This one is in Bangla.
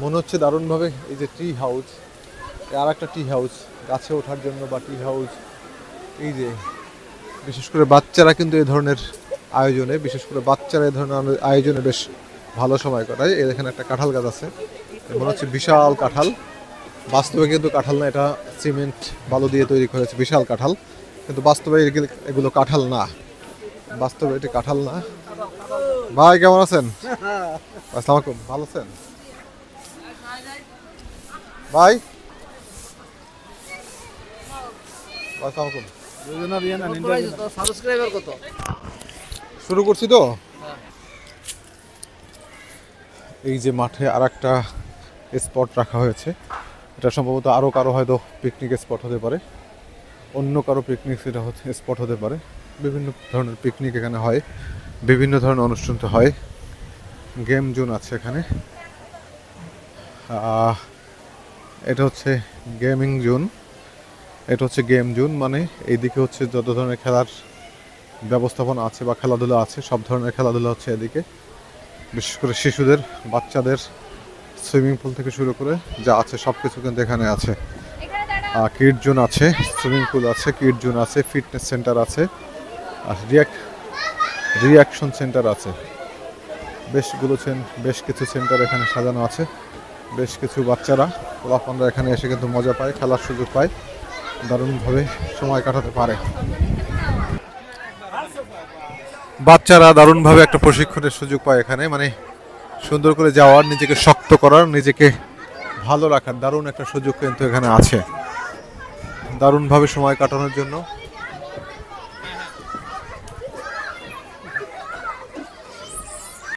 মনে হচ্ছে দারুণভাবে এই যে ট্রি হাউস, আর একটা ট্রি হাউস গাছে ওঠার জন্য বা ট্রি হাউস, এই যে বিশেষ করে বাচ্চারা কিন্তু এই ধরনের আয়োজনে, বিশেষ করে বাচ্চারা এই ধরনের আয়োজনে বেশ ভালো সময় কাটায়। এখানে একটা কাঁঠাল গাছ আছে, মনে হচ্ছে বিশাল কাঁঠাল। বাস্তবে কিন্তু কাঁঠাল না, এটা সিমেন্ট বালু দিয়ে তৈরি করেছে বিশাল কাঁঠাল, কিন্তু বাস্তবে এগুলো কাঁঠাল না, বাস্তবে এটি কাঁঠাল না। ভাই কেমন আছেন? আসসালামু আলাইকুম, ভালো আছেন ভাই? আসসালামু আলাইকুম। শুরু করছি তো। এই যে মাঠে আর একটা স্পট রাখা হয়েছে, এটা সম্ভবত আরও কারো হয়তো পিকনিক স্পট হতে পারে, অন্য কারো পিকনিক সেটা হচ্ছে স্পট হতে পারে। বিভিন্ন ধরনের পিকনিক এখানে হয়, বিভিন্ন ধরনের অনুষ্ঠান তো হয়। গেম জোন আছে এখানে, এটা হচ্ছে গেমিং জোন, এটা হচ্ছে গেম জোন, মানে এইদিকে হচ্ছে যত ধরনের খেলার ব্যবস্থাপনা আছে বা খেলাধুলা আছে, সব ধরনের খেলাধুলা হচ্ছে এদিকে। বিশেষ করে শিশুদের, বাচ্চাদের সুইমিং পুল থেকে শুরু করে যা আছে সব কিছু কিন্তু এখানে আছে। কিড জোন আছে, সুইমিং পুল আছে, কিড জোন আছে, ফিটনেস সেন্টার আছে, আর রিয়াকশন সেন্টার আছে। বেশ কিছু সেন্টার এখানে সাজানো আছে। বেশ কিছু বাচ্চারা, পোলাপানরা এখানে এসে কিন্তু মজা পায়, খেলার সুযোগ পায়, দারুণভাবে সময় কাটাতে পারে। বাচ্চারা দারুণভাবে একটা প্রশিক্ষণের সুযোগ পায় এখানে, মানে সুন্দর করে যাওয়ার, নিজেকে শক্ত করার, নিজেকে ভালো রাখার দারুণ একটা সুযোগ কিন্তু এখানে আছে। দারুণভাবে সময় কাটানোর জন্য